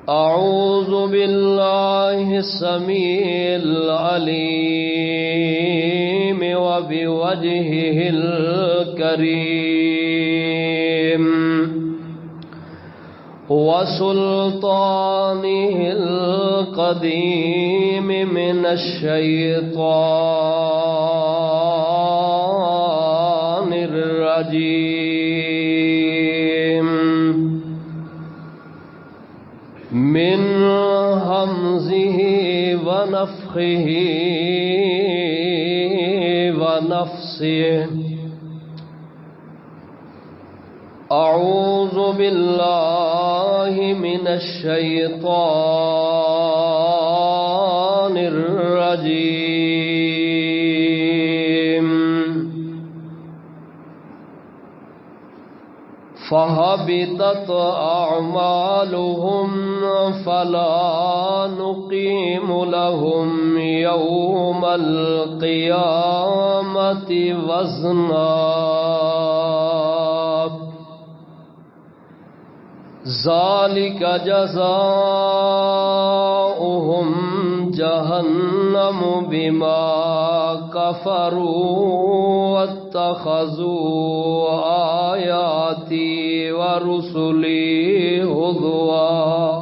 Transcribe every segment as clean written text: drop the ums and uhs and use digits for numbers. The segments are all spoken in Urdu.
أعوذ بالله السميع العليم وبوجهه الكريم وسلطانه القديم من الشيطان الرجيم من همزه ونفخه ونفسه أعوذ بالله من الشيطان الرجيم فهبطت أعمالهم فلا نقيم لهم يوم القيامة وزنا ذلك جزاؤهم جهنم بما كفروا واتخذوا آياتي ورسلي هزوا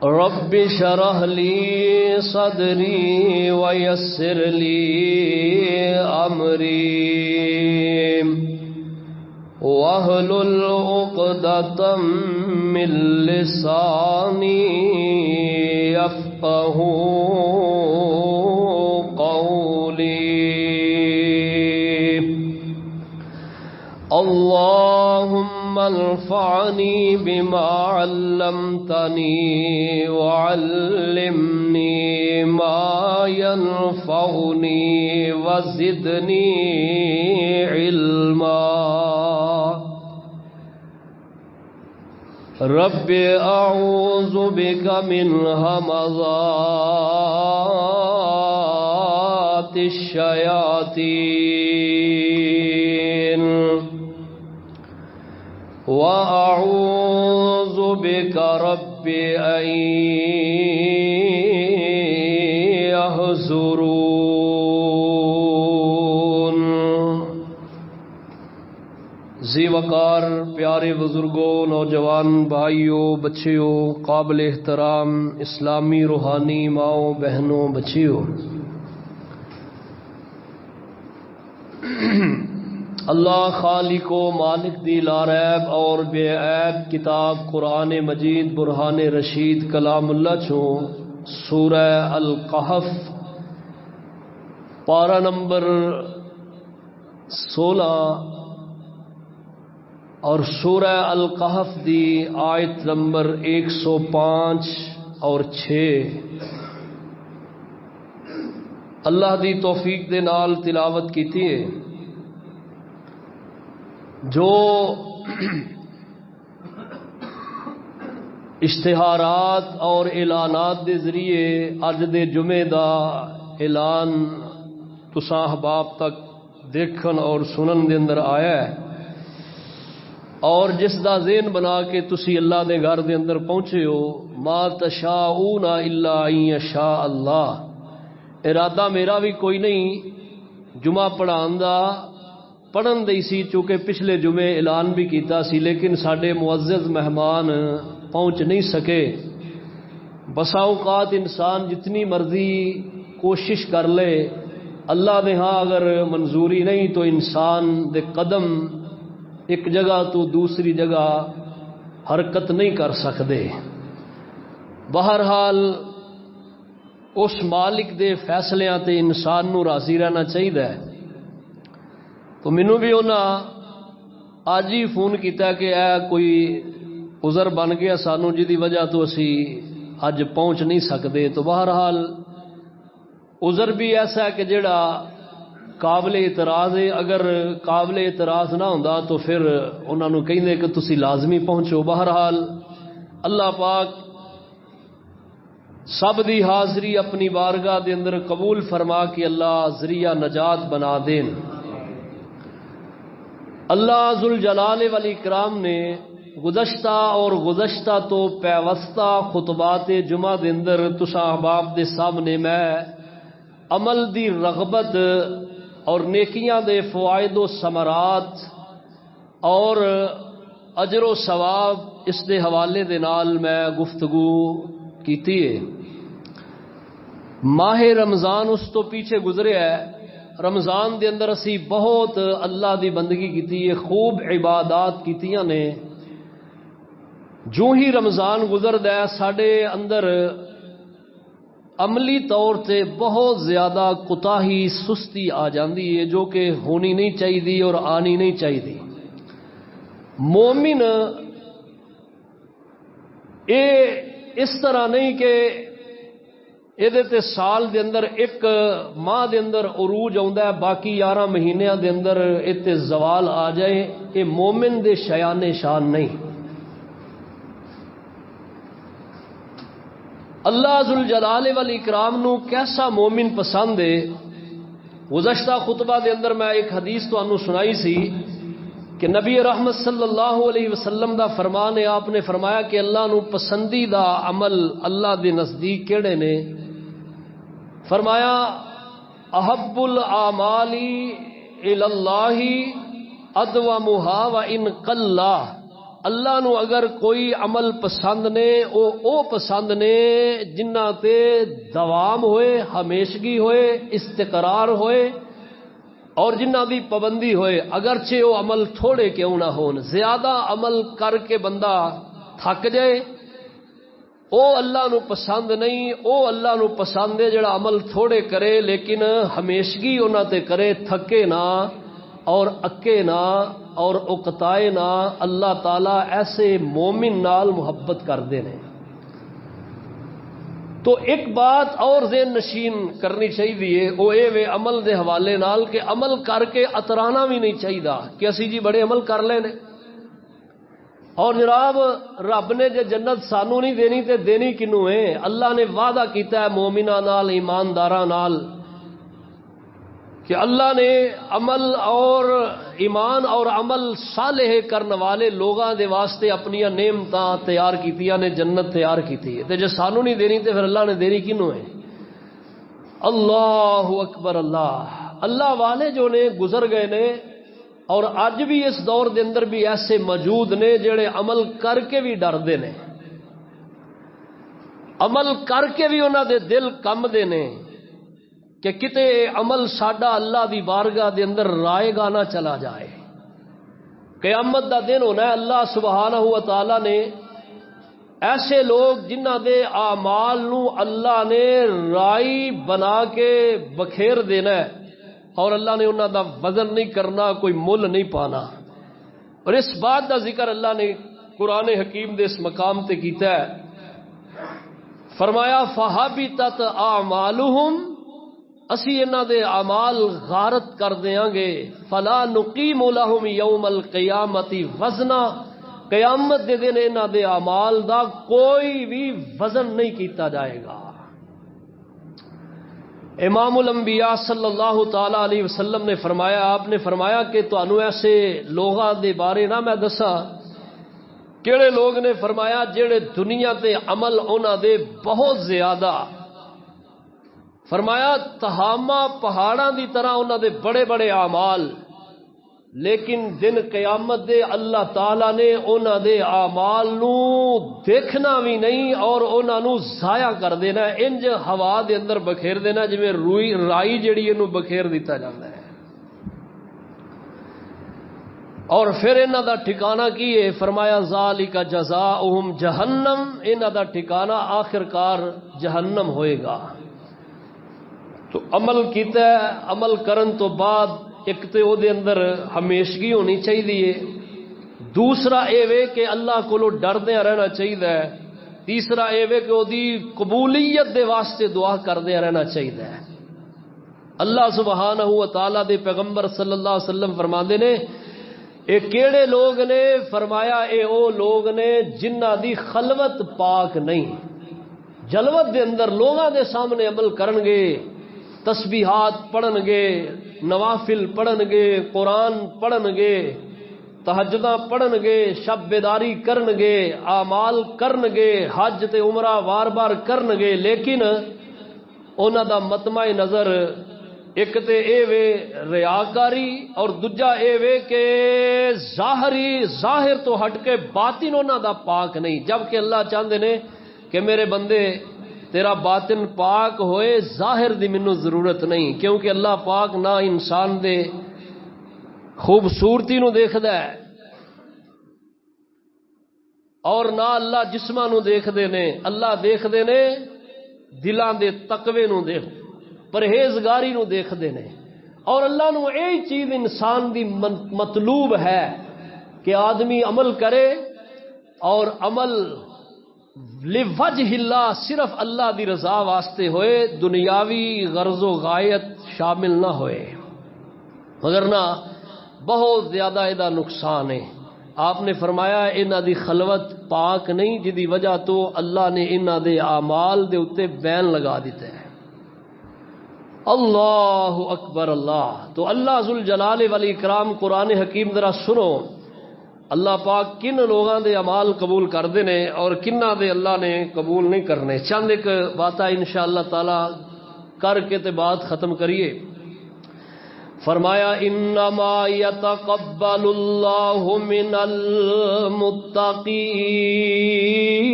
رب اشرح لي صدري ويسر لي أمري واحلل عقدة من لساني يفقهوا قولي اللهم انفعني بما علمتني وعلمني ما ينفعني وزدني علما رب أعوذ بك من همزات الشياطين وأعوذ بك رب أن يحضرون ذی وقار پیارے بزرگوں، نوجوان بھائیوں، بچیوں، قابل احترام اسلامی روحانی ماؤں بہنوں بچیوں، اللہ خالق و مالک دی لاریب اور بے عیب کتاب قرآن مجید برہان رشید کلام اللہ چھو سورہ القحف پارہ نمبر 16 اور سورہ القحف دی آیت نمبر 105 اور 6 اللہ دی توفیق دے نال تلاوت کیتی ہے۔ جو اشتہارات اور اعلانات دے ذریعے اج دے جمعے دا اعلان تساں احباب تک دیکھن اور سنن دے اندر آیا ہے، اور جس دا ذہن بنا کے تسی اللہ دے گھر دے اندر پہنچے ہو، ما تشاؤون الا ان یشاء اللہ، ارادہ میرا بھی کوئی نہیں جمعہ پڑھان دا، پڑھن دی سی چونکہ پچھلے جمعے اعلان بھی کیتا سی، لیکن ساڈے معزز مہمان پہنچ نہیں سکے۔ بسا اوقات انسان جتنی مرضی کوشش کر لے، اللہ دے ہاں اگر منظوری نہیں تو انسان دے قدم ایک جگہ تو دوسری جگہ حرکت نہیں کر سکتے۔ بہرحال اس مالک دے فیصلیاں تے انسان نو راضی رہنا چاہیے۔ تو مینوں بھی انہاں اج ہی فون کیتا کہ اے کوئی عذر بن گیا سانو جدی وجہ تو اسی اج پہنچ نہیں سکتے۔ تو بہرحال عذر بھی ایسا ہے کہ جڑا قابل اعتراض ہے، اگر قابل اعتراض نہ ہوندا تو پھر انہاں نو کہندے کہ تسی لازمی پہنچو۔ بہرحال اللہ پاک سب دی حاضری اپنی بارگاہ دے اندر قبول فرما کے اللہ ذریعہ نجات بنا دین۔ اللہ ذوالجلال والاکرام نے گزشتہ اور گزشتہ تو پیوستہ خطبات جمعہ دے اندر تساں احباب دے سامنے میں عمل دی رغبت اور نیکیاں دے فوائد و ثمرات اور اجر و ثواب اس دے حوالے دے نال میں گفتگو کیتی ہے۔ ماہ رمضان اس تو پیچھے گزرے ہے، رمضان دے اندر اسی بہت اللہ دی بندگی کیتی ہے، خوب عبادات کیتیاں نے۔ جو ہی رمضان گزردا ہے ساڈے اندر عملی طور تے بہت زیادہ کوتاہی سستی آ جاندی ہے، جو کہ ہونی نہیں چاہیے اور آنی نہیں چاہیے۔ مومن اے اس طرح نہیں کہ یہ تے سال دے اندر ایک ماہ دے اندر عروج آندا ہے، باقی 11 مہینیاں دے اندر تے زوال آ جائے، یہ مومن دے شایان شان نہیں۔ اللہ ذوالجلال والاکرام نو کیسا مومن پسند ہے؟ گزشتہ خطبہ دے اندر میں ایک حدیث تانوں سنائی سی کہ نبی رحمت صلی اللہ علیہ وسلم دا فرمان ہے، آپ نے فرمایا کہ اللہ نو پسندیدہ عمل اللہ دے نزدیک کیڑے نے؟ فرمایا احب الاعمال الی اللہ ادومھا وان قل۔ اللہ نو اگر کوئی عمل پسند نے او پسند نے جنہ تے دوام ہوئے، ہمیشگی ہوئے، استقرار ہوئے اور جنہ دی پابندی ہوئے، اگرچہ وہ عمل تھوڑے کیوں نہ ہون۔ زیادہ عمل کر کے بندہ تھک جائے او اللہ نو پسند نہیں، او اللہ نو پسند ہے جڑا عمل تھوڑے کرے لیکن ہمیشگی انہاں تے کرے، تھکے نہ اور اکے نہ اور اکتائے نہ۔ اللہ تعالیٰ ایسے مومن نال محبت کردے نے۔ تو ایک بات اور ذہن نشین کرنی چاہیے، وہ اے وے عمل دے حوالے نال کہ عمل کر کے اترانا بھی نہیں چاہیے کہ اسی جی بڑے عمل کر لینے اور جناب رب نے جے جنت سانو نہیں دینی تے دینی کنوں ہے؟ اللہ نے وعدہ کیتا ہے مومناں نال، ایمانداراں نال کہ اللہ نے عمل اور ایمان اور عمل صالح کرنے والے لوگاں دے واسطے اپنی نعمتاں تیار کیتیاں نے، جنت تیار کیتی ہے۔ تے جے سانو نہیں دینی تے پھر اللہ نے دینی کینوں ہے؟ اللہ اکبر۔ اللہ والے جو نے گزر گئے نے اور اج بھی اس دور دے اندر بھی ایسے موجود نے جڑے عمل کر کے بھی ڈردے نے، عمل کر کے بھی انہاں دے دل کمدے نے کہ کتے عمل ساڈا اللہ دی بارگاہ دے اندر رائے گا نہ چلا جائے۔ قیامت دا دن ہونا ہے، اللہ سبحانہ و تعالی نے ایسے لوگ جنہ دے اعمال نو اللہ نے رائی بنا کے بکھیر دینا ہے اور اللہ نے انہاں دا وزن نہیں کرنا، کوئی مل نہیں پانا۔ اور اس بات دا ذکر اللہ نے قرآن حکیم دے اس مقام تے کیتا ہے، فرمایا فَحَبِطَتْ أَعْمَالُهُمْ، اسی انہاں دے اعمال غارت کر دیاں گے، فلا نقیم لہم یوم القیامت وزنا، قیامت دے دن انہاں دے اعمال دا کوئی بھی وزن نہیں کیتا جائے گا۔ امام الانبیاء صلی اللہ تعالی علیہ وسلم نے فرمایا، آپ نے فرمایا کہ تانوں ایسے لوگاں دے بارے نہ میں دساں کیڑے لوگ نے؟ فرمایا جڑے دنیا تے عمل انہاں دے بہت زیادہ، فرمایا تہامہ پہاڑاں دی طرح انہاں دے بڑے بڑے اعمال، لیکن دن قیامت دے اللہ تعالی نے انہاں دے اعمال نو دیکھنا بھی نہیں اور انہاں نو ضائع کر دینا، انج ہوا دے اندر بکھیر دینا جویں رائی جڑی اینو بکھیر دیتا جاندا ہے۔ اور پھر انہاں دا ٹھکانہ کی ہے؟ فرمایا ذالک جزاؤہم جہنم، انہاں دا ٹھکانہ آخرکار جہنم ہوئے گا۔ تو عمل کیتا ہے، عمل کرن تو بعد ایک تے او دے اندر ہمیشگی ہونی چاہیے، دوسرا اے وے کہ اللہ کولو ڈردیاں رہنا چاہیے، تیسرا اے وے کہ او دی قبولیت دے واسطے دعا کردیاں رہنا چاہیے۔ اللہ سبحانہ و تعالیٰ دے پیغمبر صلی اللہ علیہ وسلم فرماندے نے اے کیڑے لوگ نے؟ فرمایا اے او لوگ نے جنہ دی خلوت پاک نہیں، جلوت دے اندر لوگاں دے سامنے عمل کرن گے، تسبیحات پڑھن گے، نوافل پڑھن گے، قرآن پڑھن گے، تہجداں پڑھن گے، شب بیداری کرن گے، اعمال کرن گے، حج تے عمرہ بار بار کرن گے، لیکن انہاں دا مطمع نظر ایک تے اے وے ریاکاری اور دوجا اے وے کہ ظاہر تو ہٹ کے باطن انہاں دا پاک نہیں، جبکہ اللہ چاہندے نے کہ میرے بندے تیرا باطن پاک ہوئے، ظاہر دی مینوں ضرورت نہیں، کیونکہ اللہ پاک نہ انسان دے خوبصورتی نو دیکھدا ہے اور نہ اللہ جسماں نو دیکھدے نے، اللہ دیکھدے نے دلاں دے تقوی نو دیکھ پرہیزگاری نو دیکھدے نے، اور اللہ نو یہی چیز انسان دی مطلوب ہے کہ آدمی عمل کرے اور عمل لوجہ اللہ صرف اللہ دی رضا واسطے ہوئے، دنیاوی غرض و غایت شامل نہ ہوئے، مگر نہ بہت زیادہ ادا نقصان ہے۔ آپ نے فرمایا انہاں دی خلوت پاک نہیں، جدی وجہ تو اللہ نے انہاں دے اعمال دے اتے بین لگا دیتا ہے۔ اللہ اکبر اللہ، تو اللہ ذوالجلال والاکرام قرآن حکیم ذرا سنو، اللہ پاک کن لوگاں دے اعمال قبول کر دینے اور کنہ دے اللہ نے قبول نہیں کرنے۔ چند ایک باتیں انشاءاللہ تعالی کر کے تے بات ختم کریے۔ فرمایا انما یتقبل اللہ من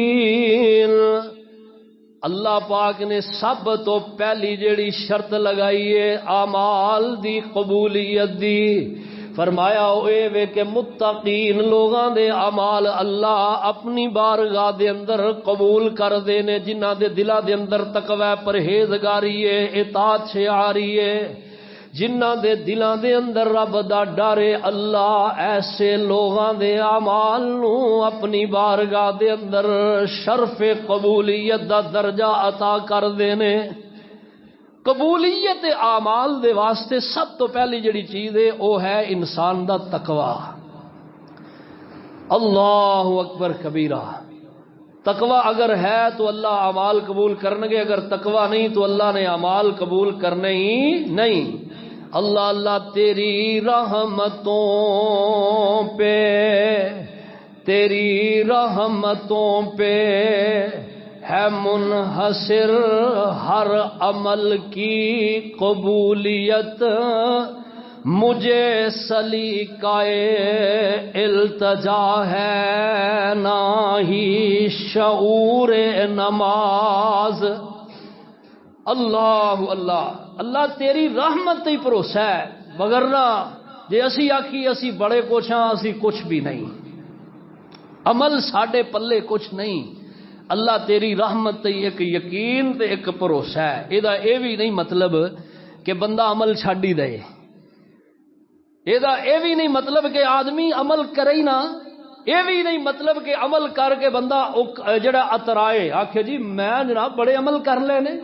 المتقین، اللہ پاک نے سب تو پہلی جیڑی شرط لگائی ہے اعمال دی قبولیت دی، فرمایا اے وے کہ متقین لوگاں دے اعمال اللہ اپنی بارگاہ دے اندر قبول کر دینے، جنہاں دے دلاں دے اندر تقوی پرہیزگاری ہے، اطاعت شعاری ہے، جنہاں دے دلاں دے اندر رب دا ڈر ہے، اللہ ایسے لوگاں دے اعمال نو اپنی بارگاہ دے اندر شرف قبولیت دا درجہ عطا کر دینے۔ قبولیت اعمال دے واسطے سب تو پہلی جڑی چیز ہے وہ ہے انسان دا تقوی۔ اللہ اکبر کبیرہ، تقوی اگر ہے تو اللہ اعمال قبول کرنے گے، اگر تقوی نہیں تو اللہ نے اعمال قبول کرنے ہی نہیں۔ اللہ اللہ تیری رحمتوں پہ، تیری رحمتوں پہ ہے منحصر ہر عمل کی قبولیت، مجھے سلیقۂ التجا ہے نہ ہی شعور نماز۔ اللہ اللہ اللہ تیری رحمت تے بھروسہ ہے، وگرنہ جے اسی آکھی اسی بڑے کچھ ہاں، اسی کچھ بھی نہیں، عمل ساڈے پلے کچھ نہیں۔ اللہ تیری رحمت تے ایک یقین تے ایک بھروسہ ہے، ایدا اے بھی نہیں مطلب کہ بندہ عمل چھڈ ہی دے، ایدا اے بھی نہیں مطلب کہ آدمی عمل کرے ہی نہ، اے بھی نہیں مطلب کہ عمل کر کے بندہ جڑا اترائے آکھے جی میں جناب بڑے عمل کر لے نے،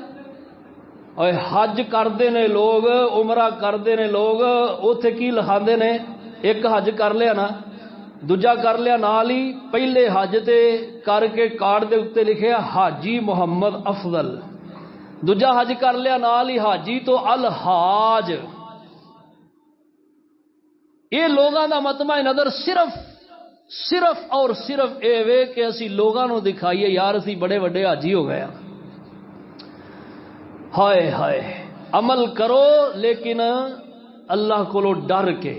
اور حج کردے نے لوگ، عمرہ کردے نے لوگ، اوتھے کی لکھاندے نے ایک حج کر لیا نا، دوجا کر لیا نال ہی پہلے حج تے کر کے کارڈ دے اوتے لکھیا حاجی محمد افضل، دوجا حج کر لیا نال ہی حاجی تو الحاج۔ یہ لوگاں دا مطمع نظر صرف اور صرف اے وے کہ اسی لوگاں نو دکھائیے یار اسی بڑے وڈے حاجی ہو گئے۔ ہائے ہائے، عمل کرو لیکن اللہ کو ڈر کے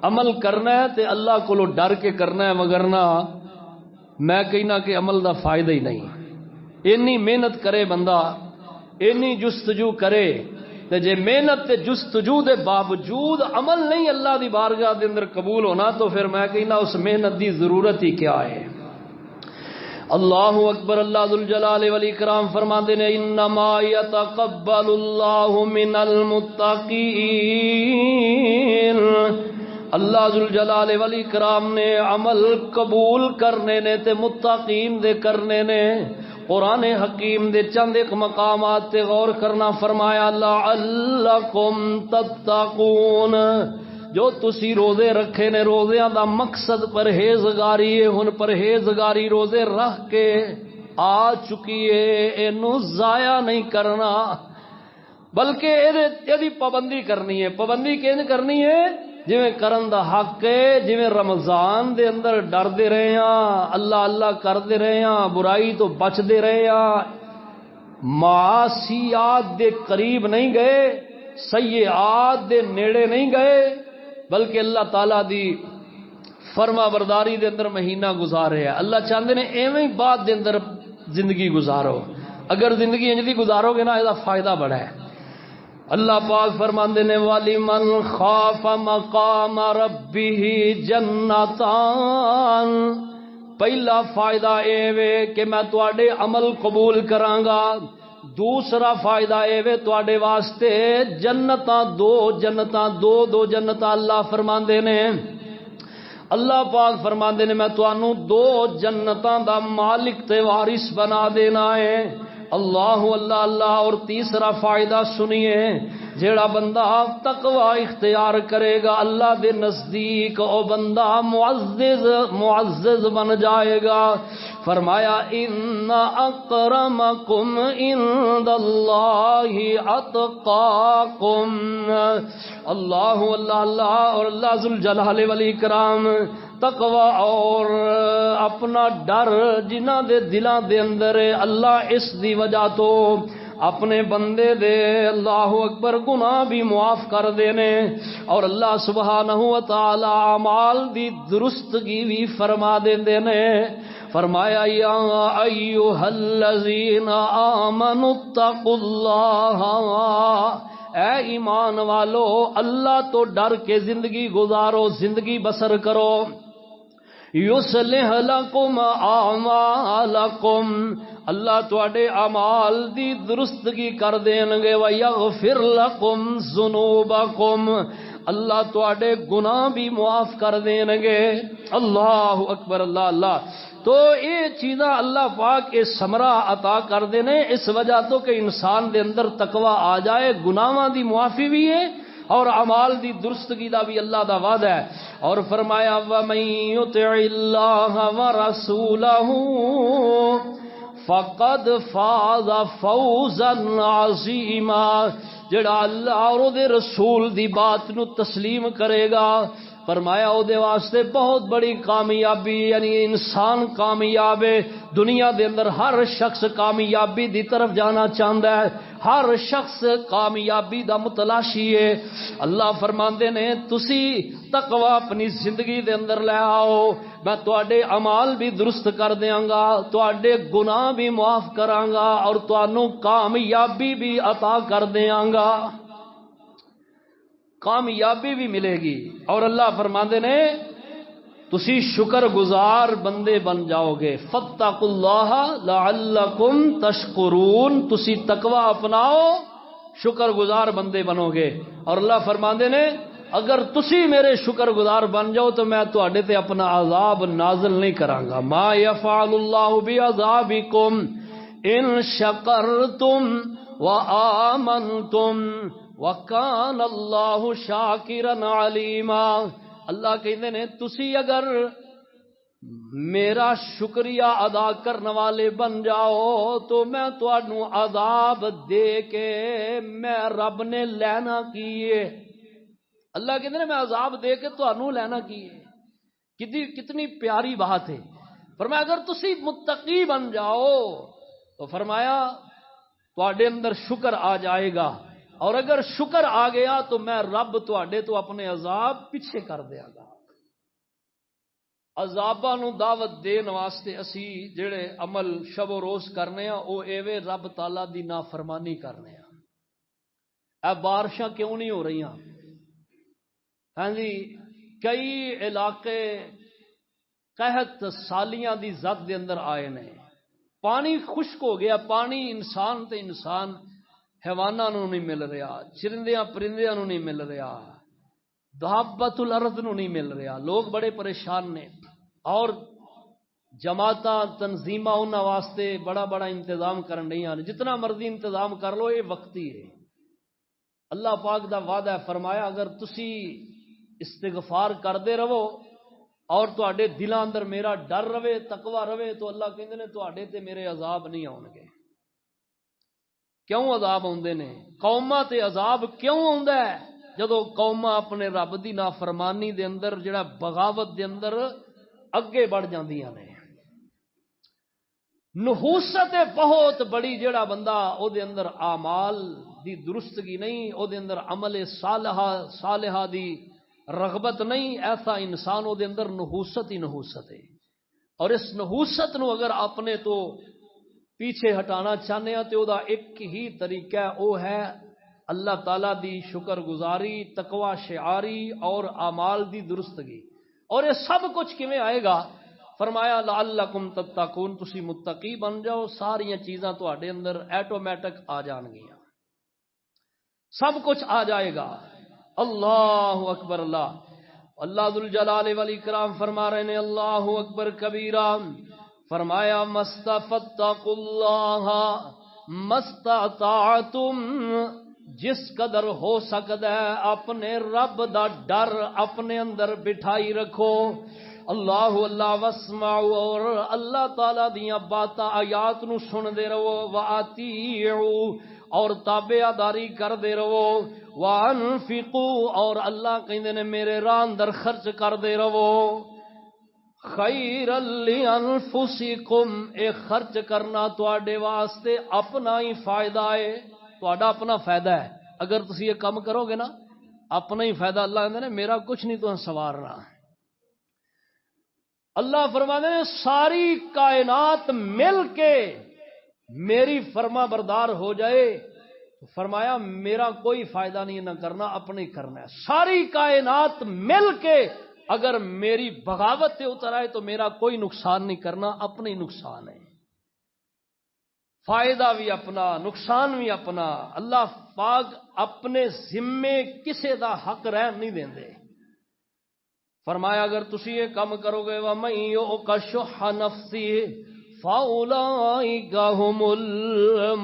عمل کرنا ہے تے اللہ کو ڈر کے کرنا ہے، مگر نہ میں کہنا کہ عمل دا فائدہ ہی نہیں۔ اینی محنت کرے بندہ، اینی جستجو کرے تے جے محنت تے جستجو دے باوجود عمل نہیں اللہ دی بارگاہ دے اندر قبول ہونا تو پھر میں کہنا اس محنت دی ضرورت ہی کیا ہے۔ اللہ اکبر، اللہ ذوالجلال والاکرام فرماندے نے انما یتقبل اللہ من المتقین، اللہ ذوالجلال والاکرام نے عمل قبول کرنے نے تے متقین دے کرنے نے۔ قرآن حکیم دے چند ایک مقامات تے غور کرنا، فرمایا لعلکم تتقون، جو تسی روزے رکھے نے روزیاں دا مقصد پرہیزگاری ہے، ہن پرہیزگاری روزے رکھ کے آ چکی ہے، اینو ضائع نہیں کرنا بلکہ یہ پابندی کرنی ہے۔ پابندی کیوں کرنی ہے؟ جویں کرن دا حق ہے، جویں رمضان دے اندر ڈردے رہے ہاں، اللہ اللہ کردے رہے ہاں، برائی تو بچدے رہے ہاں، معاصیات دے قریب نہیں گئے، سیئات دے نیڑے نہیں گئے، بلکہ اللہ تعالیٰ دی فرما برداری دے اندر مہینہ گزارے ہیں۔ اللہ چاہتے نے ایویں ہی بعد دے اندر زندگی گزارو، اگر زندگی انج دی گزارو گے نا یہ فائدہ بڑا ہے۔ اللہ پاک فرماندے نے وَلِمَنْ خَافَ مَقَامَ رَبِّهِ جَنَّتَانِ، پہلا فائدہ اے وے کہ میں تواڈے عمل قبول کراں گا، دوسرا فائدہ اے وے تواڈے واسطے جنتاں دو جنتاں اللہ فرماندے نے، اللہ پاک فرماندے نے میں تانوں دو جنتاں دا مالک تے وارث بنا دینا ہے۔ اللہ اللہ اللہ۔ اور تیسرا فائدہ سنیے، جیڑا بندہ تقوی اختیار کرے گا اللہ دے نزدیک او بندہ معزز بن جائے گا۔ فرمایا ان اکرمکم عند اللہ اتقاکم، اللہ اللہ اللہ۔ اور اللہ ذوالجلال والاکرام تقوی اور اپنا ڈر جنہ دے دلاں دے اندر اللہ اس دی وجہ تو اپنے بندے دے اللہ اکبر گناہ بھی معاف کر دینے، اور اللہ سبحانہ و تعالی اعمال دی درستگی بھی فرما دیندے نے۔ فرمایا یا ایھا الذین آمنوا اتقوا اللہ، اے ایمان والو اللہ تو ڈر کے زندگی گزارو، زندگی بسر کرو۔ یصلح لکم اعمالکم، اللہ تواڈے اعمال دی درستگی کر دین گے، ویغفر لکم ذنوبکم، اللہ تواڈے گناہ بھی معاف کر دین گے۔ اللہ اکبر، اللہ اللہ۔ تو یہ چیزاں اللہ پاک یہ ثمرہ عطا کر دینے اس وجہ تو کہ انسان دے اندر تقوی آ جائے، گناہاں دی معافی بھی ہے اور اعمال دی درستگی دا بھی اللہ دا وعدہ ہے۔ اور فرمایا وَمَن يُطِعِ اللَّهَ وَرَسُولَهُ فَقَدْ فَازَ فَوْزًا عَظِيمًا، جڑا اللہ اور دے رسول دی بات نو تسلیم کرے گا، فرمایا او دے واسطے بہت بڑی کامیابی، یعنی انسان کامیاب ہے دنیا دے اندر، ہر شخص کامیابی دی طرف جانا چاہتا ہے، ہر شخص کامیابی دا متلاشی ہے۔ اللہ فرماندے نے تسی تقوی اپنی زندگی دے اندر لے آؤ، میں تواڈے اعمال بھی درست کر دیاں گا، تواڈے گناہ بھی معاف کراں گا، اور تانوں کامیابی بھی عطا کر دیاں گا، کامیابی بھی ملے گی۔ اور اللہ فرماندے نے تسی شکر گزار بندے بن جاؤ گے، فاتقوا اللہ لعلکم تشکرون، تسی تقوی اپناؤ شکر گزار بندے بنو گے۔ اور اللہ فرماندے نے اگر تسی میرے شکر گزار بن جاؤ تو میں تواڈے تے اپنا عذاب نازل نہیں کراں گا۔ ما یفعل اللہ بعذابکم ان شکرتم وآمنتم وَكَانَ اللَّهُ شَاكِرًا عَلِيمًا، اللہ کہندے نے تسی اگر میرا شکریہ ادا کرنے والے بن جاؤ تو میں تانوں عذاب دے کے میں رب نے لینا کیے، اللہ کہندے نے میں عذاب دے کے تانوں لینا کیے، کتنی پیاری بات ہے۔ فرمایا اگر تسی متقی بن جاؤ تو فرمایا تواڈے اندر شکر آ جائے گا، اور اگر شکر آ گیا تو میں رب تواڈے تو اپنے عذاب پیچھے کر دیا گا۔ عذاباں نو دعوت دین واسطے اسی جڑے عمل شب و روز کرنے ہاں او ایویں رب تعالی دی نافرمانی کرنے ہاں۔ اے بارشاں کیوں نہیں ہو رہی؟ ہاں جی، کئی علاقے قحط سالیاں دی زد دے اندر آئے نے، پانی خشک ہو گیا، پانی انسان تے انسان حیواناں نو نہیں مل رہا، چرندیاں پرندیاں نو نہیں مل رہا، دابۃ الارض نو نہیں مل رہا، لوگ بڑے پریشان نے، اور جماعتاں تنظیماں انہاں واسطے بڑا بڑا انتظام کرن رہیاں نے، جتنا مرضی انتظام کر لو یہ وقتی ہے۔ اللہ پاک دا وعدہ ہے، فرمایا اگر تسی استغفار کردے رہو اور تواڈے دلاں اندر میرا ڈر رہے، تقوی رہے، تو اللہ کہندے نے تواڈے تے میرے عذاب نہیں آن گے۔ کیوں عذاب آندے نے؟ قوماں تے عذاب کیوں آندا ہے؟ جدو قوماں اپنے رب دی نافرمانی دے اندر جڑا بغاوت دے اندر اگے بڑھ جاندیاں نے. نحوست بہت بڑی جڑا بندہ او دے اندر اعمال دی درستگی نہیں، او دے اندر عمل صالحہ دی رغبت نہیں، ایسا انسان او دے اندر نحوست ہی نحوست ہے. اور اس نحوست نو اگر اپنے تو پیچھے ہٹانا چاہنے ہیں تو دا ایک ہی طریقہ او ہے اللہ تعالی دی شکر گزاری، تقوی شعاری اور اعمال دی درستگی. اور یہ سب کچھ کیویں آئے گا؟ فرمایا لعلکم تتقون، تسی متقی بن جاؤ، ساری چیزاں تواڈے اندر ایٹومیٹک آ جان گیاں، سب کچھ آ جائے گا. اللہ اکبر. اللہ ذوالجلال والاکرام فرما رہے ہیں اللہ اکبر کبیرہ. فرمایا مستفتقوا اللہ مستطعتم، جس قدر ہو سکتا ہے اپنے رب دا ڈر اپنے اندر بٹھائی رکھو. اللہ اللہ واسمعوا، اور اللہ تعالی دیاں باتاں آیات نو سن دے رہو. واتیعوا، اور تابع داری کر دے رہو. وانفقوا، اور اللہ کہندے نے میرے راہ اندر خرچ کر دے رہو. خیر لانفسکم، اے خرچ کرنا تواڈے واسطے اپنا ہی فائدہ ہے، تواڈا اپنا فائدہ ہے. اگر تسی یہ کام کرو گے نا اپنا ہی فائدہ. اللہ کہندے نے میرا کچھ نہیں تو سوارنا. اللہ فرماتے ہیں ساری کائنات مل کے میری فرما بردار ہو جائے تو فرمایا میرا کوئی فائدہ نہیں نہ کرنا، اپنے ہی کرنا ہے. ساری کائنات مل کے اگر میری بغاوت پہ اتر آئے تو میرا کوئی نقصان نہیں کرنا، اپنے ہی نقصان ہے. فائدہ بھی اپنا، نقصان بھی اپنا. اللہ پاک اپنے ذمے کسے دا حق رہن نہیں دیندے. فرمایا اگر تسی یہ کام کرو گے وَمَن يُوقَ شُحَّ نَفْسِهِ فَأُولَٰئِكَ هُمُ الْمُفْلِحُونَ.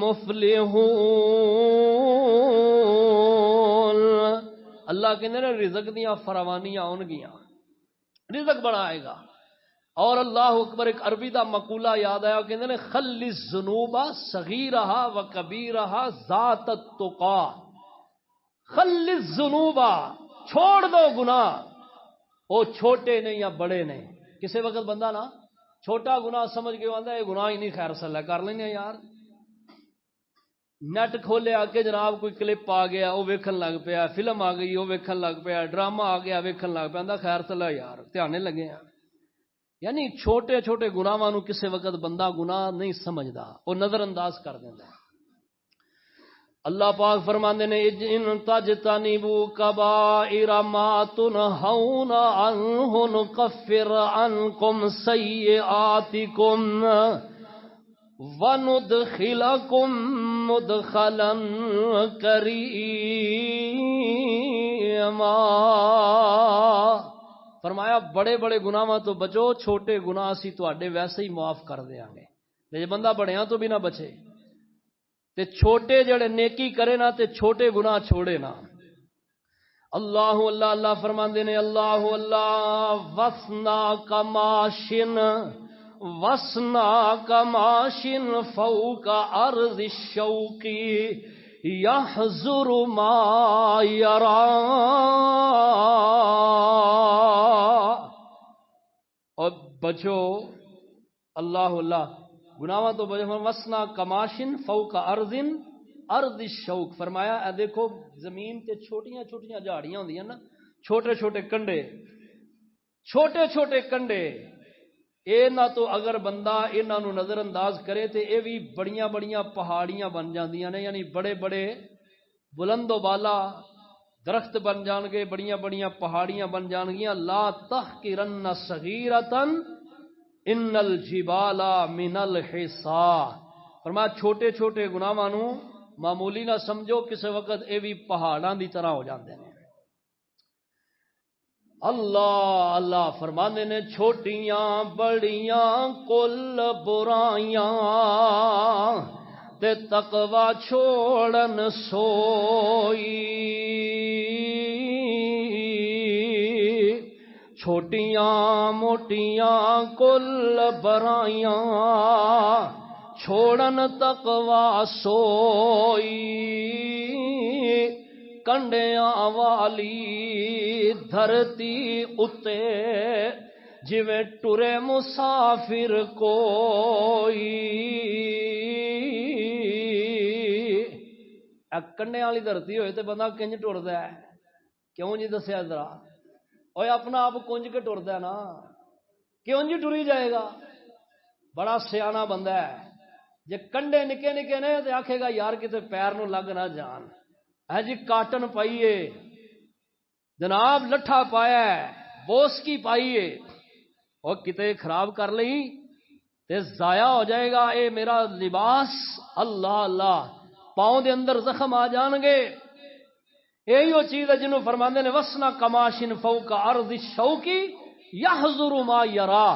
اللہ کہندے نے رزق دیاں فراوانیاں ہون گیاں، رزق بڑا آئے گا. اور اللہ اکبر، ایک عربی دا مقولہ یاد آیا، کہندے نے خلی الذنوب صغیرہا و کبیرہا ذات التقا. خلی الذنوب، چھوڑ دو گناہ، وہ چھوٹے نہیں یا بڑے نہیں. کسی وقت بندہ نا چھوٹا گناہ سمجھ کے آتا ہے یہ گناہ ہی نہیں، خیر صلاح کر لینے یار. نیٹ کھولے آ کے جناب کوئی کلپ آ گیا وہ ویکھن لگ پیا، فلم آ گئی وہ ویکھن لگ پیا، ڈرامہ آ گیا ویکھن لگ پیا، خیر صلاح یار دھیانے لگے ہیں. یعنی چھوٹے چھوٹے گناہاں نو کسی وقت بندہ گناہ نہیں سمجھدا، وہ نظر انداز کر دیندا ہے. اللہ پاک فرماندے نے ان تجتنبوا کبائر ما تنہون عنہ نکفر عنکم سیئاتکم وندخلکم مدخلا کریما. فرمایا بڑے بڑے گناہاں تو بچو، چھوٹے گناہ اسی تواڈے ویسے ہی معاف کر دیاں گے. جے بندہ بڑیاں تو بھی نہ بچے تے چھوٹے جڑے نیکی کرے نا تے چھوٹے گناہ چھوڑے نا. اللہ اللہ اللہ فرماندے نے اللہ اللہ وسنا کماشن وسنا کماشن فوق ارض الشوقی یحذر ما یرا. اور بچو اللہ اللہ گناہاں تو بچو. وسنا کماشن فوق ارضن ارض الشوق. فرمایا اے دیکھو زمین تے چھوٹیاں چھوٹیاں جھاڑیاں ہوندیاں نا، چھوٹے چھوٹے کنڈے، چھوٹے چھوٹے کنڈے، اے نہ تو اگر بندہ انہاں نو نظر انداز کرے تے اے بھی بڑیاں بڑیاں پہاڑیاں بن جاندیاں نے. یعنی بڑے بڑے بلند و بالا درخت بن جان گے، بڑیاں بڑیاں پہاڑیاں بن جان گیاں. لا تحقرن صغیرۃ ان الجبال من الحصا. فرمایا چھوٹے چھوٹے گناہاں نو معمولی نہ سمجھو، کسی وقت اے بھی پہاڑاں دی طرح ہو جاندے ہیں. اللہ اللہ فرماندے نے چھوٹیاں بڑیاں کل برائیاں تے تقوی چھوڑن سوئی. چھوٹیاں موٹیاں کل برائیاں چھوڑن تقوی سوئی. کنڈیاں والی دھرتی اتے جویں ٹرے مسافر کوئی کنڈیاں والی دھرتی ہوئے تے بندہ کنج ٹردا ہے کیوں جی دسیا ذرا اوے اپنا آپ کنج کے ٹردا ہے نا کیوں جی ٹری جائے گا بڑا سیانا بندہ ہے جے کنڈے نکے نکے نے تے آکھے گا یار کتے پیر نو لگ نہ جان ہے جی کاٹن پائیے جناب لٹھا پایا ہے بوسکی پائیے اور کتے خراب کر لئی تے ضائع ہو جائے گا اے میرا لباس اللہ اللہ پاؤں دے اندر زخم آ جان گے یہی وہ چیز ہے جنہوں فرماندے نے وسنا کماشن فوق ارض الشوکی یحذر ما یرا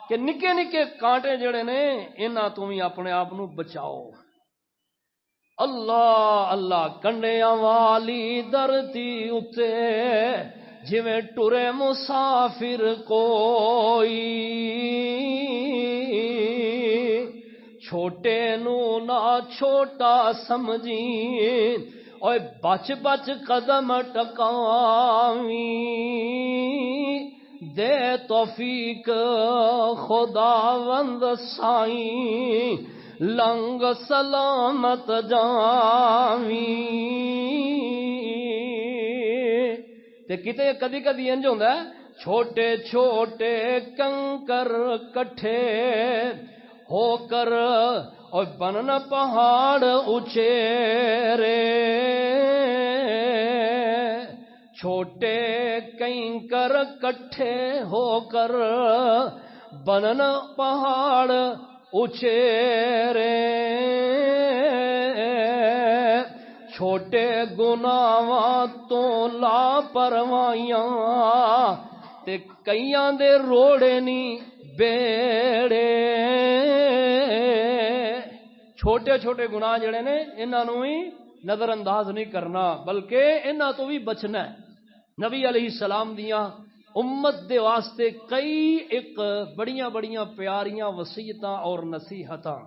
کہ نکے نکے کانٹے جڑے نے انہاں تو بھی اپنے آپ نو بچاؤ اللہ اللہ کنڈیاں والی دھرتی اتے جویں ٹرے مسافر کوئی چھوٹے نو نہ چھوٹا سمجھی اوے بچ بچ قدم ٹکاویں دے توفیق خداوند سائیں لنگ سلامت جاویں تے کتے کدی کدی انج ہوندا ہے چھوٹے چھوٹے کنکر کٹھے ہو کر اور بنن پہاڑ اچیرے چھوٹے کنکر کٹھے ہو کر بنن پہاڑ اچیرے چھوٹے گناہاں تو لاپرواہیاں تے کئیاں دے روڑے نہیں بیڑے چھوٹے چھوٹے گناہ جڑے نے انہاں نوں ہی نظر انداز نہیں کرنا بلکہ انہاں تو بھی بچنا ہے نبی علیہ السلام دیاں امت دے واسطے کئی ایک بڑیاں بڑیاں پیاریاں وصیتاں اور نصیحتاں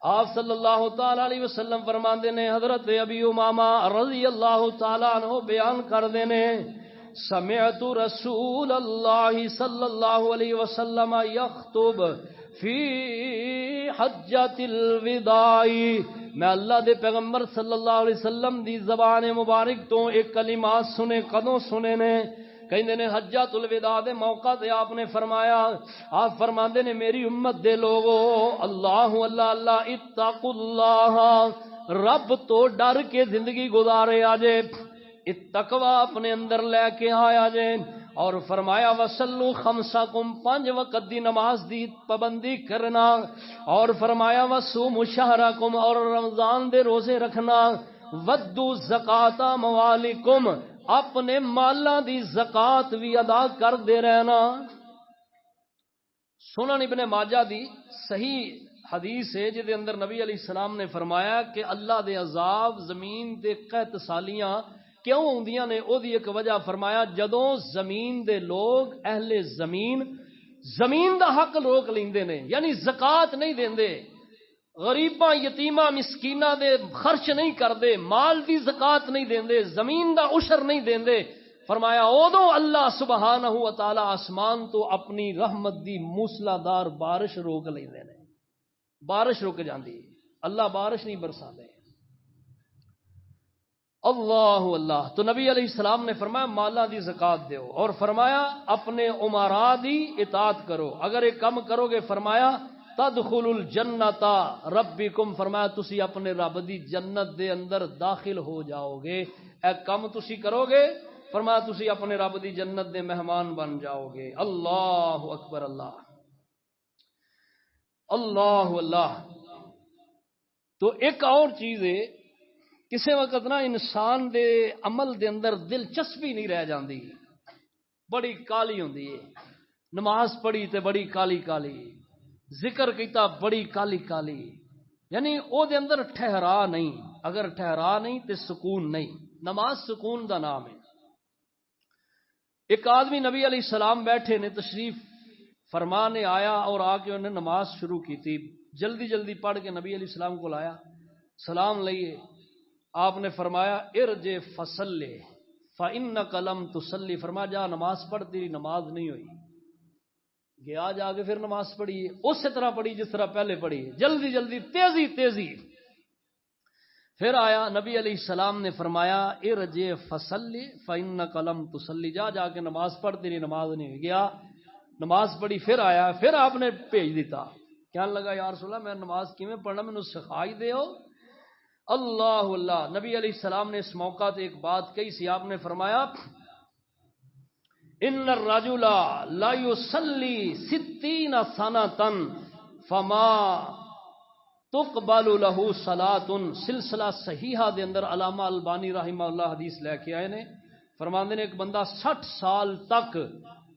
آپ صلی اللہ تعالی علیہ وسلم فرماندے نے حضرت ابی امامہ رضی اللہ تعالی عنہ بیان کردے نے سمعت رسول اللہ صلی اللہ علیہ وسلم یخطب فی حجۃ الوداع میں اللہ دے پیغمبر صلی اللہ علیہ وسلم دی زبان مبارک تو ایک کلمات سنے کدوں سنے نے کہندے نے حجۃ الوداع دے موقع تے آپ نے فرمایا آپ فرماندے نے میری امت دے لوگو اللہ اللہ اللہ اتقوا اللہ رب تو ڈر کے زندگی گزارے آجے اتقوا اپنے اندر لے کے آیا جے اور فرمایا وصلو خمسکم 5 وقت دی نماز دی پابندی کرنا اور فرمایا وصوموا شہرکم اور رمضان دے روزے رکھنا ودو زکات اموالکم اپنے مالاں دی زکات بھی ادا کر دے رہنا سنن ابن ماجہ دی صحیح حدیث ہے جے دے اندر نبی علیہ السلام نے فرمایا کہ اللہ دے عذاب زمین دے قحط سالیاں کیوں ہوندیاں نے او دی ایک وجہ فرمایا جدوں زمین دے لوگ اہل زمین دا حق روک لیندے نے یعنی زکات نہیں دیندے غریباں یتیماں مسکیناں دے خرچ نہیں کردے مال دی زکات نہیں دیندے زمین دا عشر نہیں دیندے فرمایا اودوں اللہ سبحانہ و تعالی آسمان تو اپنی رحمت دی موسلادھار بارش روک لیندے نے بارش رک جاندی اللہ بارش نہیں برساندے اللہ اللہ تو نبی علیہ السلام نے فرمایا مالاں دی زکات دیو اور فرمایا اپنے امراء دی اطاعت کرو اگر ایک کم کرو گے فرمایا تدخل الجنت ربکم فرمایا تسی اپنے رب دی جنت دے اندر داخل ہو جاؤ گے اے کم تسی کرو گے فرمایا تسی اپنے رب دی جنت دے مہمان بن جاؤ گے اللہ اکبر اللہ اللہ اللہ تو ایک اور چیز ہے کسے وقت نا انسان دے عمل دے اندر دلچسپی نہیں رہ جاندی بڑی کالی ہوندی ہے نماز پڑھی تے بڑی کالی کالی ذکر کیتا بڑی کالی کالی یعنی او دے اندر ٹھہرا نہیں اگر ٹھہرا نہیں تے سکون نہیں نماز سکون دا نام ہے ایک آدمی نبی علیہ السلام بیٹھے نے تشریف فرمانے آیا اور آ کے انہیں نماز شروع کی تھی جلدی جلدی پڑھ کے نبی علیہ السلام کو لایا سلام لئیے آپ نے فرمایا ارجع فصلی فإنک لم تصلی، فرمایا جا نماز پڑھ، تیری نماز نہیں ہوئی. گیا جا کے پھر نماز پڑھی، اسی طرح پڑھی جس طرح پہلے پڑھی، جلدی جلدی تیزی تیزی. پھر آیا نبی علیہ السلام نے فرمایا ارجع فصلی فإنک لم تصلی، جا جا کے نماز پڑھ، تیری نماز نہیں ہوئی. گیا نماز پڑھی، پھر آیا، پھر آپ نے بھیج دیتا. کہنے لگا یا رسول اللہ میں نماز کیویں پڑھنا، مینوں سکھائی دیو. اللہ اللہ، نبی علیہ السلام نے اس موقع تے ایک بات کہی سی. آپ نے فرمایا ان الرجل لا يصلي 60 سنة فما تقبل له صلاۃ. سلسلہ صحیحہ دے اندر علامہ البانی رحمہ اللہ حدیث لے کے آئے نے، فرماندے نے ایک بندہ 60 سال تک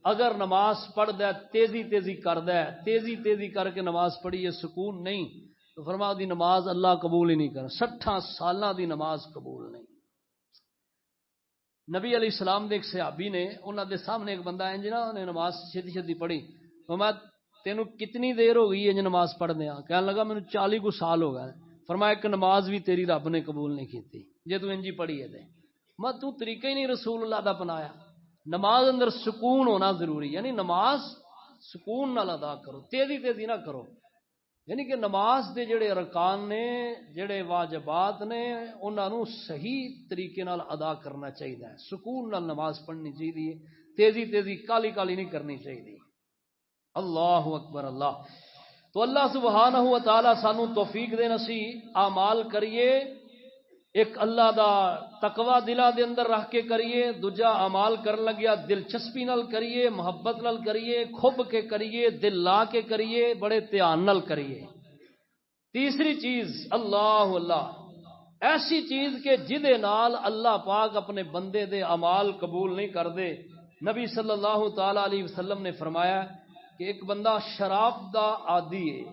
اگر نماز پڑھدا ہے، تیزی تیزی کردا ہے، تیزی تیزی کر کے نماز پڑھی ہے، سکون نہیں، تو فرما دی نماز اللہ قبول ہی نہیں کر. 60 سالاں دی نماز قبول نہیں. نبی علیہ السلام دے ایک صحابی نے انہاں دے سامنے ایک بندہ انج نہ نے نماز چھتی چھتی پڑھی. فرمایا تینوں کتنی دیر ہو گئی ہے جو نماز پڑھنے آ؟ کہنے لگا مینوں 40 کو سال ہو گئے. فرمایا ایک نماز بھی تیری رب نے قبول نہیں کیتی جے تو انجی پڑھی ہے تے. میں تو طریقہ ہی نہیں رسول اللہ دا اپنایا. نماز اندر سکون ہونا ضروری، یعنی نماز سکون نال ادا کرو، تیزی تیزی نہ کرو. یعنی کہ نماز دے جڑے ارکان نے، جڑے واجبات نے، انہاں نوں صحیح طریقے نال ادا کرنا چاہیے. سکون نال نماز پڑھنی چاہیے، تیزی تیزی کالی کالی نہیں کرنی چاہیے. اللہ اکبر اللہ. تو اللہ سبحانہ و تعالی سانو توفیق دے نسی اعمال کریے، ایک اللہ دا تقوی دلاں دے اندر رکھ کے کریے، دوجا اعمال کرن لگیا دلچسپی نال کریے، محبت نال کریے، کھب کے کریے، دل لا کے کریے، بڑے دھیان نال کریے. تیسری چیز اللہ اللہ، ایسی چیز کہ جدے نال اللہ پاک اپنے بندے دے اعمال قبول نہیں کردے. نبی صلی اللہ تعالی علیہ وسلم نے فرمایا کہ ایک بندہ شراب دا عادی ہے،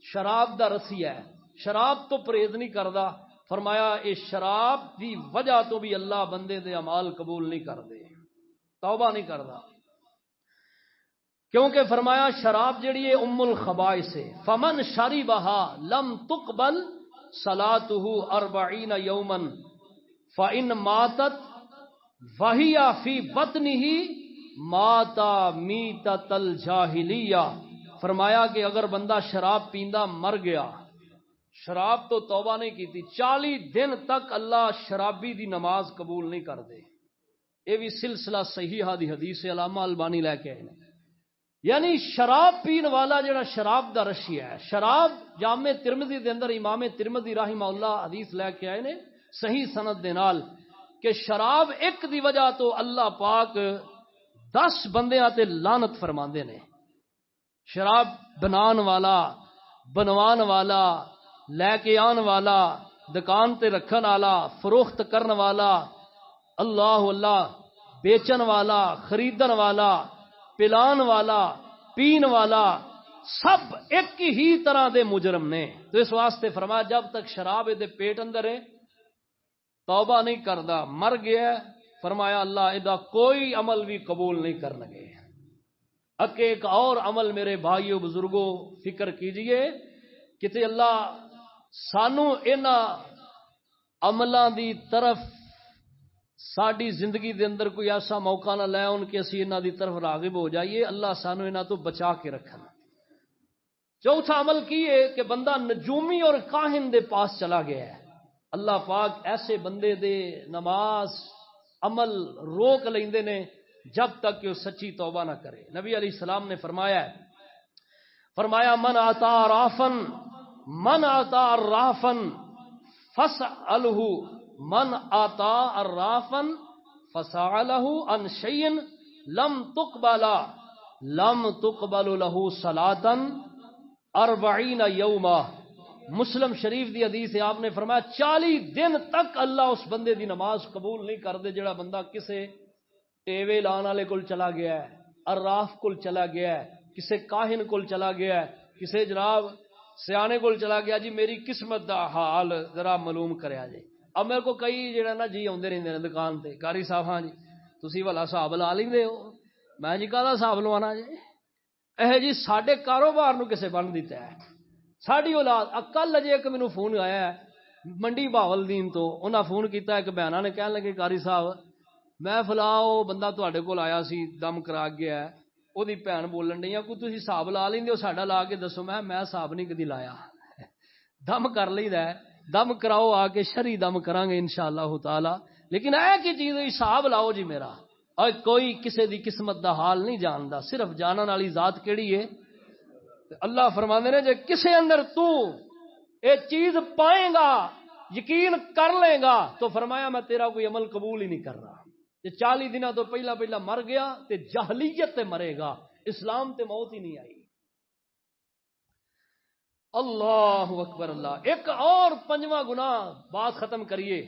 شراب دا رسی ہے، شراب تو پرہیز نہیں کردا. فرمایا اس شراب دی وجہ تو بھی اللہ بندے دے اعمال قبول نہیں کردے، توبہ نہیں کردا. کیونکہ فرمایا شراب جڑی ہے ام الخبائث ہے. فمن شربها لم تقبل صلاته 40 یوما فإن ماتت وهي في بطنه مات میتۃ الجاہلیہ. فرمایا کہ اگر بندہ شراب پیندا مر گیا، شراب تو توبہ نہیں کیتی، 40 دن تک اللہ شرابی دی نماز قبول نہیں کردے. یہ بھی سلسلہ صحیحہ دی حدیث ہے، علامہ البانی لے کے آئے ہیں. یعنی شراب پین والا جڑا شراب دا رشی ہے، شراب جامع ترمذی دے اندر امام ترمذی رحمہ اللہ حدیث لے کے آئے نے صحیح سند دے نال کہ شراب ایک دی وجہ تو اللہ پاک 10 بندیاں تے لعنت فرماندے نے. شراب بنان والا، بنوان والا، لے کے آن والا، دکان تے رکھن والا، فروخت کرن والا، اللہ اللہ، بیچن والا، خریدن والا، پلان والا، پین والا، سب ایک ہی طرح دے مجرم نے. تو اس واسطے فرمایا جب تک شراب دے پیٹ اندر ہے توبہ نہیں کردا، مر گیا، فرمایا اللہ ادا کوئی عمل بھی قبول نہیں کرنگے. ایک اور عمل میرے بھائیو بزرگوں فکر کیجئے کہ تے اللہ سانو انہاں عملاں دی طرف ساری زندگی دے اندر کوئی ایسا موقع نہ لے ان کے اسی انہاں دی طرف راغب ہو جائیے. اللہ سانو انہاں تو بچا کے رکھنا. چوتھا عمل کی ہے کہ بندہ نجومی اور کاہن دے پاس چلا گیا ہے. اللہ پاک ایسے بندے دے نماز عمل روک لیندے نے جب تک کہ وہ سچی توبہ نہ کرے. نبی علیہ السلام نے فرمایا من آتا الرافن فسألہ من آتا الرافن فسألہ عن شیء لم تقبل له صلاة 40 یوما. مسلم شریف دی حدیث ہے، آپ نے فرمایا 40 دن تک اللہ اس بندے دی نماز قبول نہیں کردے جڑا بندہ کسے ٹیوے لان والے کول چلا گیا ہے، عراف کول چلا گیا ہے، کسے کاہن کول چلا گیا ہے، کسے جناب سیانے کول چلا گیا جی میری قسمت دا حال ذرا معلوم کریا جی. اب میرے کو کئی جڑا نا جی آندے رہندے نے دکان تے، قاری صاحب ہاں جی تسی والا حساب لا لیندے ہو. میں جی کہدا حساب لوانا جی؟ جی ساڈے کاروبار نو کسے بن دیتا ہے، ساڈی اولاد. کل اجے ایک مینوں فون آیا ہے، منڈی بہاولدین تو انہاں فون کیتا، ایک بہنا نے کہنے لگے قاری صاحب میں فلاں وہ بندہ تواڈے کول آیا سی دم کرا گیا ہے، وہ دی بھن بولن ڈئی کوئی تسی حساب لا لیندے ہو ساڈا لا کے دسو. میں حساب نہیں کدی لایا، دم کر لਈدا ہے، دم کراؤ آ کے شرعی دم کران گے انشاءاللہ تعالی. لیکن اے کی چیز حساب لاؤ جی میرا، اور کوئی کسے دی قسمت دا حال نہیں جاندا، صرف جانن والی ذات کیڑی ہے. اللہ فرماندے نے جے کسے اندر تو اے چیز پائیں گا یقین کر لے گا تو فرمایا میں تیرا کوئی عمل قبول ہی نہیں کر رہا. تے 40 دنوں تو پہلا مر گیا تے جاہلیت تے مرے گا، اسلام تے موت ہی نہیں آئی. اللہ اکبر اللہ. ایک اور پنجواں گناہ بات ختم کریے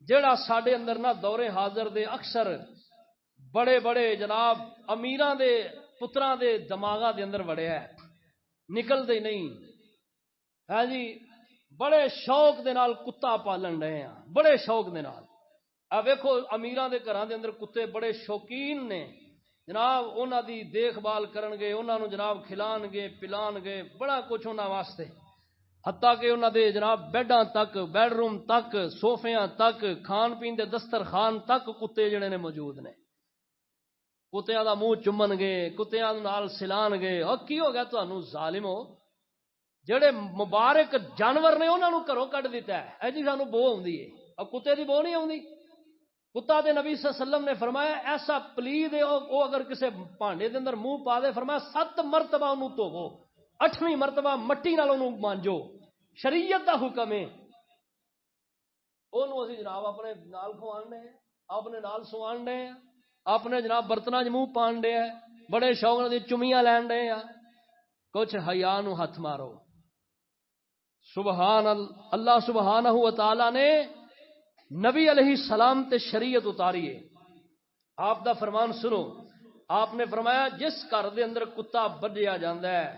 جیڑا ساڈے اندر نہ دور حاضر دے اکثر بڑے بڑے جناب امیراں دے پتراں دے دماغاں دے اندر وڑیا ہے، نکل دے نہیں. ہاں جی بڑے شوق دے نال کتا پالن رہے ہیں، بڑے شوق دے نال. آ ویکھو امیراں دے گھراں دے اندر کتے بڑے شوقین نے جناب، انہاں دی دیکھ بھال کرن گے، انہاں نو جناب کھلان گے پلان گے، بڑا کچھ انہاں واسطے، حتیٰ کہ انہاں دے جناب بیڈاں تک، بیڈ روم تک، صوفیاں تک، کھان پین دے دسترخوان تک کتے جڑے نے موجود نے. کتیاں دا منہ چومن گے، کتیاں نال سلان گے. اور کی ہو گیا تانوں ظالمو، جڑے مبارک جانور نے انہاں نو گھروں کڈ دیتا ہے. اے جی سانو بو آوندی ہے، اور کتے دی بو نہیں آوندی. کتا دے نبی صلی اللہ علیہ وسلم نے فرمایا ایسا پلید ہے او اگر کسے بھانڈے دے اندر منہ پا دے، فرمایا 7 مرتبہ انہوں دھوو، 8ویں مرتبہ مٹی نال انہوں مانجو. شریعت دا حکم ہے. انہوں اسی جناب اپنے نال کھوان دے ہیں، اپنے نال سوان دے ہیں، اپنے جناب برتناں وچ منہ پان دے ہیں، بڑے شوق نال چمیاں لین دے ہیں. کچھ حیا نو ہاتھ مارو. سبحان اللہ سبحانہ و تعالی نے نبی علیہ السلام تے شریعت اتاری ہے. آپ دا فرمان سنو، آپ نے فرمایا جس گھر دے اندر کتا بجیا جاندا ہے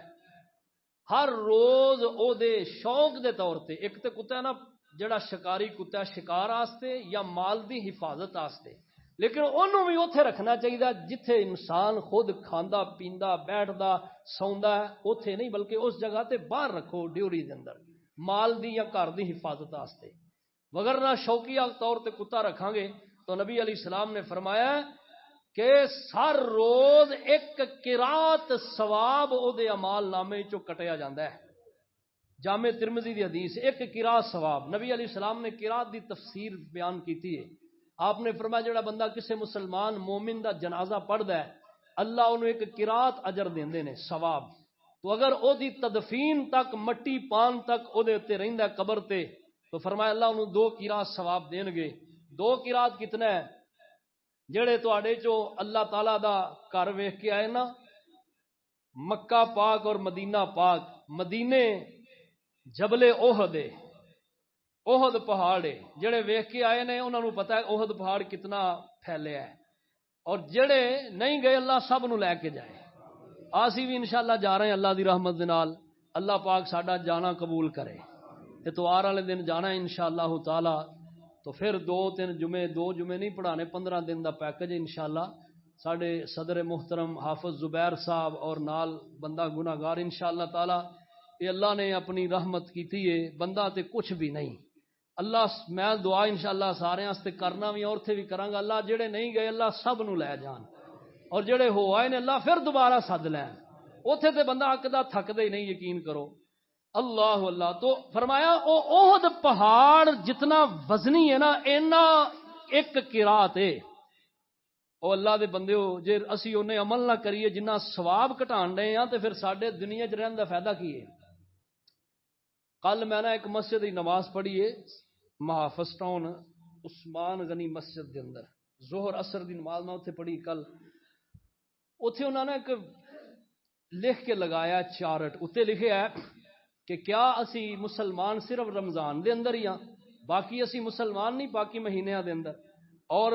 ہر روز او دے شوق دے طور تے، ایک تے کتا ہے نا جڑا شکاری کتا ہے شکار واسطے یا مال دی حفاظت واسطے، لیکن انہوں بھی اوتھے رکھنا چاہیے جتھے انسان خود کھاندا پیندا بیٹھدا سوندا ہے، اوتھے نہیں بلکہ اس جگہ تے باہر رکھو ڈیوری دے اندر مال دی یا گھر دی حفاظت واسطے. وگرنہ شوقیہ طور تے کتا رکھاں گے تو نبی علیہ السلام نے فرمایا کہ ہر روز ایک قرات ثواب او دے اعمال نامے چوں کٹیا جاندا ہے. جامع ترمذی دی حدیث، ایک قرات ثواب. نبی علیہ السلام نے قرات دی تفسیر بیان کیتی ہے. آپ نے فرمایا جڑا بندہ کسے مسلمان مومن دا جنازہ پڑھدا ہے اللہ انہوں ایک قرات اجر دیندے نے ثواب. تو اگر او دی تدفین تک مٹی پان تک او دے تے رہندا قبر تے تو فرمایا اللہ انہوں 2 قرات ثواب دین گے. 2 قرات کتنا ہے؟ جڑے تواڈے چو اللہ تعالی دا گھر ویکھ کے آئے نا مکہ پاک اور مدینہ پاک، مدینے جبل احد ہے، احد پہاڑ ہے، جڑے ویکھ کے آئے نے انہاں نو پتہ ہے احد پہاڑ کتنا پھیلیا ہے. اور جڑے نہیں گئے اللہ سب نو لے کے جائے. آسی بھی انشاءاللہ جا رہے ہیں اللہ دی رحمت دے نال. اللہ پاک ساڈا جانا قبول کرے. اتوار والے دن جانا ہے انشاءاللہ تعالی. تو پھر 2-3 جمعے، 2 جمعے نہیں پڑھانے، 15 دن دا پیکج انشاءاللہ. ساڈے صدر محترم حافظ زبیر صاحب اور نال بندہ گناہگار انشاءاللہ تعالی. یہ اللہ نے اپنی رحمت کیتی ہے، بندہ تے کچھ بھی نہیں. اللہ میں دعا انشاءاللہ سارے واسطے کرنا بھی اور تھے بھی کراں گا. اللہ جڑے نہیں گئے اللہ سب نو لے جان، اور جڑے ہو آئے نے اللہ پھر دوبارہ سد لین. اوتھے تے بندہ اکدا تھکدا ہی نہیں، یقین کرو. اللہ اللہ. تو فرمایا او احد پہاڑ جتنا وزنی ہے نا اینا ایک قرات ہے. او اللہ دے بندے ہو جے اسی اونے عمل نہ کریے جنہ ثواب گھٹان رہے ہیں تے پھر ساڈے دنیا چ رہن دا فائدہ کی ہے؟ کل میں نے ایک مسجد دی نماز پڑھی ہے محافظ ٹاؤن عثمان غنی مسجد دے اندر، ظہر اثر دی نماز میں اوتھے پڑھی کل. اوتھے انہوں نے ایک لکھ کے لگایا چارٹ، اتنے لکھے ہے کہ کیا اسی مسلمان صرف رمضان دے اندر ہی ہاں، باقی اسی مسلمان نہیں باقی مہینیاں دے اندر. اور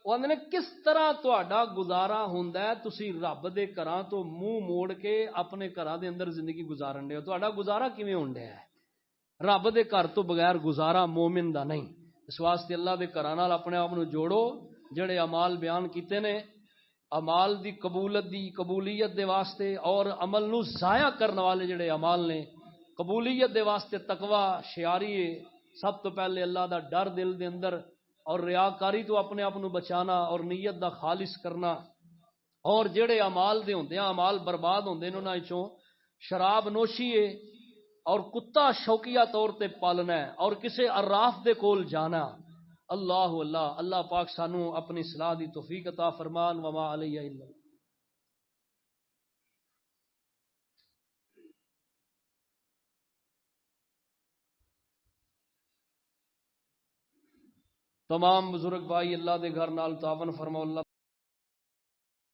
وہ نے کس طرح تہاڈا گزارا ہوندا ہے تسی رب دے گھراں تو منہ موڑ کے اپنے گھراں دے اندر زندگی گزارن دے ہو، تہاڈا گزارا کیویں ہوندا ہے؟ رب دے گھر تو بغیر گزارا مومن دا نہیں. اس واسطے اللہ دے گھراں نال اپنے آپ نو جوڑو. جڑے اعمال بیان کیتے نے اعمال دی قبولیت دے واسطے اور عمل نو ضائع کرنے والے جڑے اعمال نے قبولیت دے واسطے تقوی شیاری سب تو پہلے اللہ دا ڈر دل دے اندر، اور ریاکاری تو اپنے آپ بچانا، اور نیت دا خالص کرنا، اور جڑے اعمال دے ہوندے ہیں اعمال برباد ہوندے نے انہاں وچوں شراب نوشی ہے، اور کتا شوقیہ طور تے پالنا ہے، اور کسے عراف دے کول جانا۔ اللہ اللہ اللہ پاک سانو اپنی اصلاح دی توفیق عطا فرمان۔ وما علیہ الا اللہ۔ تمام بزرگ بھائی اللہ دے گھر نال تعاون فرماؤ۔ اللہ